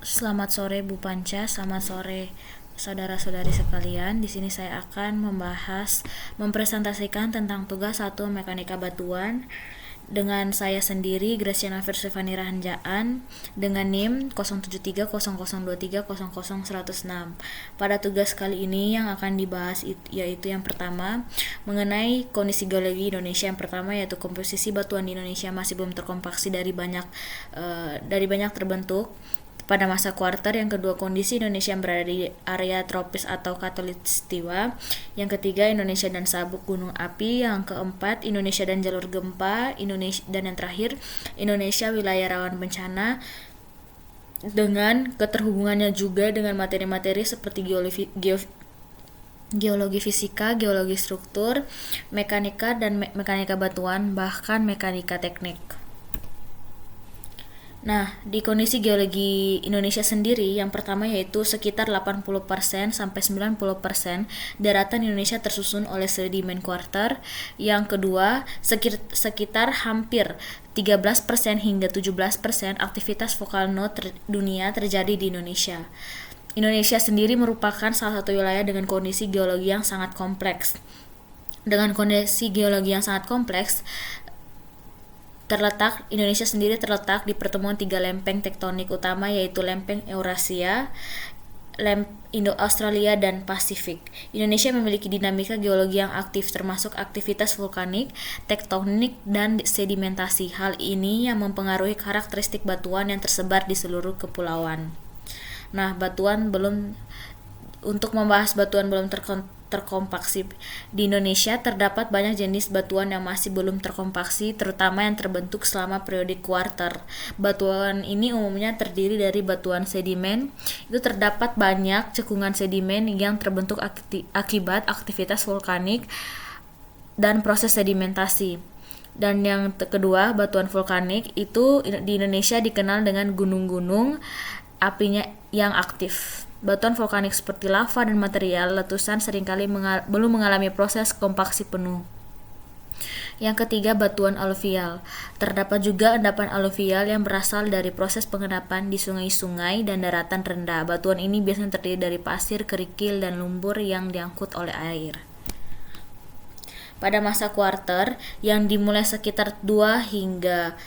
Selamat sore Bu Panca, selamat sore saudara-saudari sekalian. Di sini saya akan mempresentasikan tentang tugas 1 mekanika batuan dengan saya sendiri Graciana Firsifani Rahanjaan dengan NIM 073002300106. Pada tugas kali ini yang akan dibahas yaitu yang pertama mengenai kondisi geologi Indonesia. Yang pertama yaitu komposisi batuan di Indonesia masih belum terkompaksi dari banyak terbentuk pada masa kuarter. Yang kedua, kondisi Indonesia yang berada di area tropis atau khatulistiwa. Yang ketiga, Indonesia dan sabuk gunung api. Yang keempat, Indonesia dan jalur gempa. Dan yang terakhir, Indonesia wilayah rawan bencana, dengan keterhubungannya juga dengan materi-materi seperti geologi fisika, geologi struktur, mekanika dan mekanika batuan, bahkan mekanika teknik. Nah, di kondisi geologi Indonesia sendiri, yang pertama yaitu sekitar 80% sampai 90% daratan Indonesia tersusun oleh sedimen kuarter. Yang kedua, sekitar hampir 13% hingga 17% aktivitas volcano dunia terjadi di Indonesia. Indonesia sendiri merupakan salah satu wilayah dengan kondisi geologi yang sangat kompleks. Dengan kondisi geologi yang sangat kompleks, Indonesia sendiri terletak di pertemuan 3 lempeng tektonik utama, yaitu lempeng Eurasia, Indo-Australia, dan Pasifik. Indonesia memiliki dinamika geologi yang aktif, termasuk aktivitas vulkanik, tektonik, dan sedimentasi. Hal ini yang mempengaruhi karakteristik batuan yang tersebar di seluruh kepulauan. Nah, untuk membahas batuan belum terkompaksi di Indonesia, terdapat banyak jenis batuan yang masih belum terkompaksi, terutama yang terbentuk selama periode kuarter. Batuan ini umumnya terdiri dari batuan sedimen. Itu terdapat banyak cekungan sedimen yang terbentuk akibat aktivitas vulkanik dan proses sedimentasi. Dan yang kedua, batuan vulkanik itu di Indonesia dikenal dengan gunung-gunung apinya yang aktif. Batuan vulkanik seperti lava dan material letusan seringkali belum mengalami proses kompaksi penuh. Yang ketiga, batuan aluvial. Terdapat juga endapan aluvial yang berasal dari proses pengendapan di sungai-sungai dan daratan rendah. Batuan ini biasanya terdiri dari pasir, kerikil, dan lumpur yang diangkut oleh air. Pada masa kuarter yang dimulai sekitar 2,6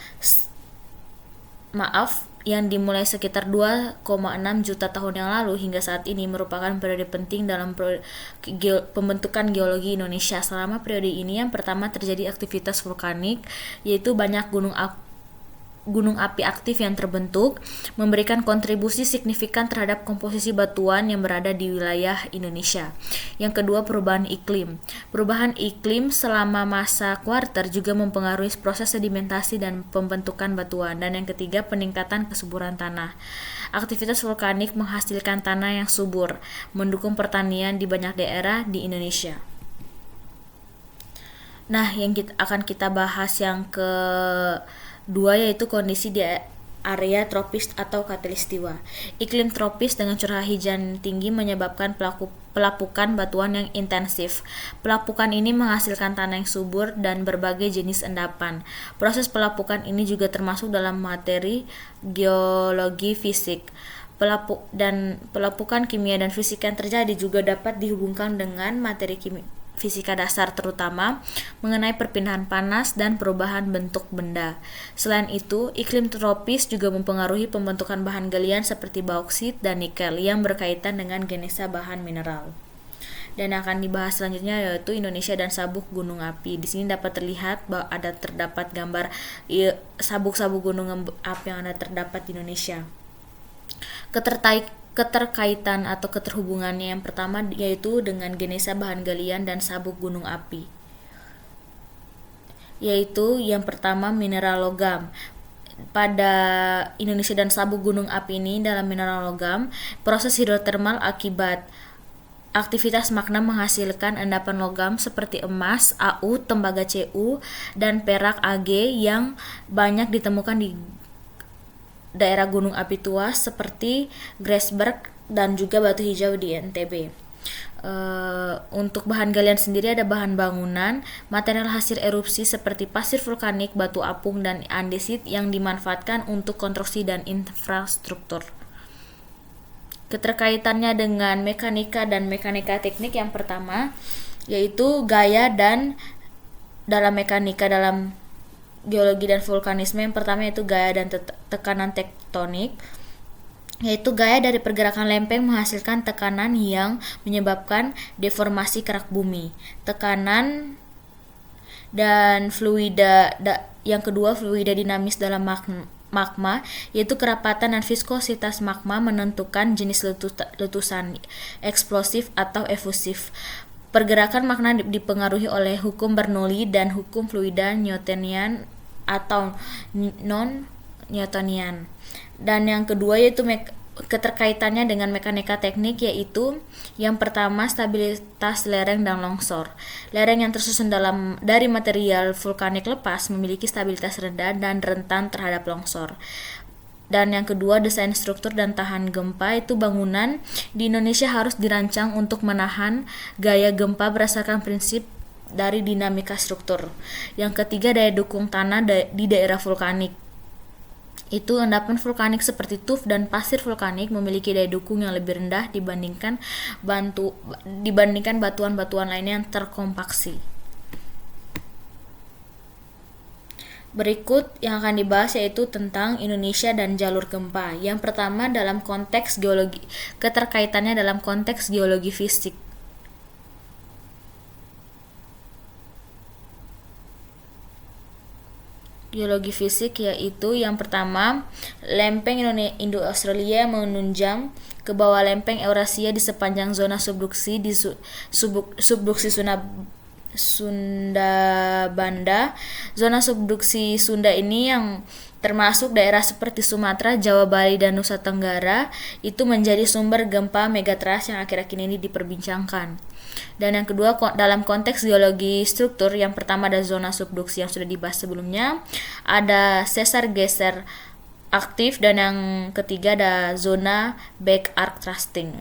juta tahun yang lalu hingga saat ini merupakan periode penting dalam pembentukan geologi Indonesia. Selama periode ini, yang pertama terjadi aktivitas vulkanik, yaitu banyak gunung api aktif yang terbentuk, memberikan kontribusi signifikan terhadap komposisi batuan yang berada di wilayah Indonesia. Yang kedua, perubahan iklim. Perubahan iklim selama masa kuarter juga mempengaruhi proses sedimentasi dan pembentukan batuan. Dan yang ketiga, peningkatan kesuburan tanah. Aktivitas vulkanik menghasilkan tanah yang subur, mendukung pertanian di banyak daerah di Indonesia. Nah, yang akan kita bahas yang kedua yaitu kondisi di area tropis atau khatulistiwa. Iklim tropis dengan curah hujan tinggi menyebabkan pelapukan batuan yang intensif. Pelapukan ini menghasilkan tanah yang subur dan berbagai jenis endapan. Proses pelapukan ini juga termasuk dalam materi geologi fisik. Pelapukan kimia dan fisika yang terjadi juga dapat dihubungkan dengan materi fisika dasar, terutama mengenai perpindahan panas dan perubahan bentuk benda. Selain itu, iklim tropis juga mempengaruhi pembentukan bahan galian seperti bauksit dan nikel yang berkaitan dengan genesa bahan mineral. Dan akan dibahas selanjutnya yaitu Indonesia dan sabuk gunung api. Di sini dapat terlihat bahwa terdapat gambar sabuk-sabuk gunung api yang terdapat di Indonesia. Keterkaitan atau keterhubungannya yang pertama yaitu dengan genesa bahan galian dan sabuk gunung api, yaitu yang pertama mineral logam. Pada Indonesia dan sabuk gunung api ini, dalam mineral logam, proses hidrotermal akibat aktivitas magma menghasilkan endapan logam seperti emas, Au, tembaga Cu, dan perak Ag yang banyak ditemukan di daerah gunung api tua seperti Grasberg dan juga batu hijau di NTB. Untuk bahan galian sendiri ada bahan bangunan, material hasil erupsi seperti pasir vulkanik, batu apung, dan andesit yang dimanfaatkan untuk konstruksi dan infrastruktur. Keterkaitannya dengan mekanika dan mekanika teknik yang pertama yaitu gaya dan dalam mekanika, dalam geologi dan vulkanisme yang pertama yaitu gaya dan tekanan tektonik, yaitu gaya dari pergerakan lempeng menghasilkan tekanan yang menyebabkan deformasi kerak bumi. Tekanan dan fluida yang kedua fluida dinamis dalam magma, yaitu kerapatan dan viskositas magma menentukan jenis letusan eksplosif atau efusif. Pergerakan magma dipengaruhi oleh hukum Bernoulli dan hukum fluida Newtonian atau non-Newtonian. Dan yang kedua yaitu keterkaitannya dengan mekanika teknik, yaitu yang pertama stabilitas lereng dan longsor. Lereng yang tersusun dari material vulkanik lepas memiliki stabilitas rendah dan rentan terhadap longsor. Dan yang kedua desain struktur dan tahan gempa, itu bangunan di Indonesia harus dirancang untuk menahan gaya gempa berdasarkan prinsip dari dinamika struktur. Yang ketiga daya dukung tanah di daerah vulkanik. Itu endapan vulkanik seperti tuf dan pasir vulkanik memiliki daya dukung yang lebih rendah dibandingkan batuan-batuan lainnya yang terkompaksi. Berikut yang akan dibahas yaitu tentang Indonesia dan jalur gempa. Yang pertama dalam konteks geologi, keterkaitannya dalam konteks geologi fisik. Geologi fisik yaitu yang pertama lempeng Indo-Australia menunjang ke bawah lempeng Eurasia di sepanjang zona subduksi di subduksi Sunda Banda. Zona subduksi Sunda ini yang termasuk daerah seperti Sumatera, Jawa, Bali, dan Nusa Tenggara itu menjadi sumber gempa megatrust yang akhir-akhir ini diperbincangkan. Dan yang kedua dalam konteks geologi struktur, yang pertama ada zona subduksi yang sudah dibahas sebelumnya, ada sesar geser aktif, dan yang ketiga ada zona back arc thrusting.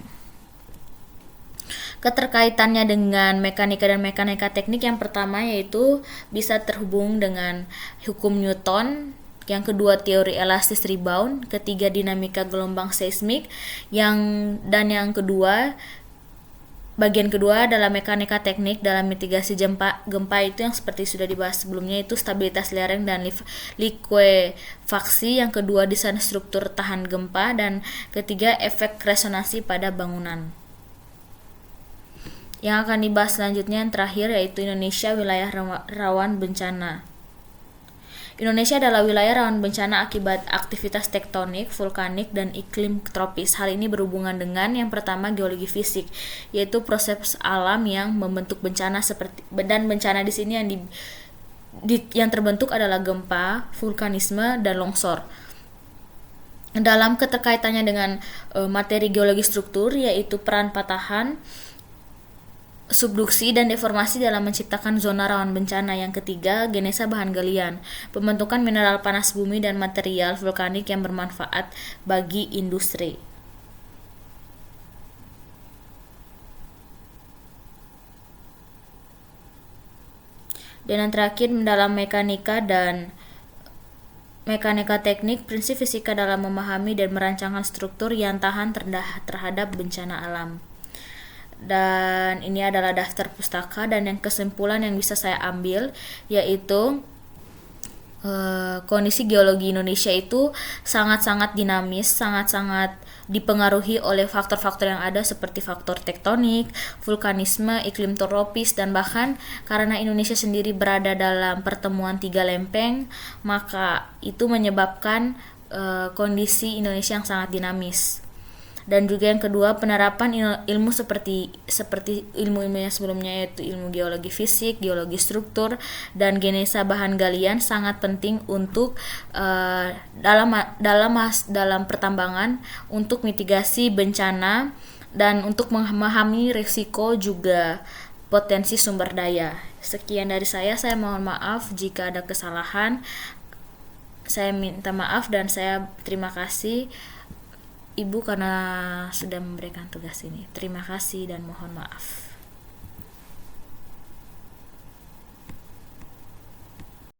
Keterkaitannya dengan mekanika dan mekanika teknik, yang pertama yaitu bisa terhubung dengan hukum Newton, yang kedua teori elastis rebound, ketiga dinamika gelombang seismik, dan yang kedua bagian kedua dalam mekanika teknik dalam mitigasi gempa itu yang seperti sudah dibahas sebelumnya, itu stabilitas lereng dan likuefaksi, yang kedua desain struktur tahan gempa, dan ketiga efek resonansi pada bangunan. Yang akan dibahas selanjutnya yang terakhir yaitu Indonesia wilayah rawan bencana. Indonesia adalah wilayah rawan bencana akibat aktivitas tektonik, vulkanik, dan iklim tropis. Hal ini berhubungan dengan yang pertama geologi fisik, yaitu proses alam yang membentuk bencana dan bencana di sini yang terbentuk adalah gempa, vulkanisme, dan longsor. Dalam keterkaitannya dengan materi geologi struktur, yaitu peran patahan, subduksi, dan deformasi dalam menciptakan zona rawan bencana. Yang ketiga, genesa bahan galian, pembentukan mineral panas bumi dan material vulkanik yang bermanfaat bagi industri. Dan yang terakhir dalam mekanika dan mekanika teknik, prinsip fisika dalam memahami dan merancangkan struktur yang tahan terhadap bencana alam. Dan ini adalah daftar pustaka, dan yang kesimpulan yang bisa saya ambil yaitu kondisi geologi Indonesia itu sangat-sangat dinamis, sangat-sangat dipengaruhi oleh faktor-faktor yang ada seperti faktor tektonik, vulkanisme, iklim tropis, dan bahkan karena Indonesia sendiri berada dalam pertemuan 3 lempeng, maka itu menyebabkan kondisi Indonesia yang sangat dinamis. Dan juga yang kedua, penerapan ilmu seperti ilmu-ilmu yang sebelumnya, yaitu ilmu geologi fisik, geologi struktur, dan genesa bahan galian sangat penting untuk dalam pertambangan untuk mitigasi bencana dan untuk memahami risiko juga potensi sumber daya. Sekian dari saya mohon maaf jika ada kesalahan. Saya minta maaf dan saya terima kasih Ibu karena sudah memberikan tugas ini. Terima kasih dan mohon maaf.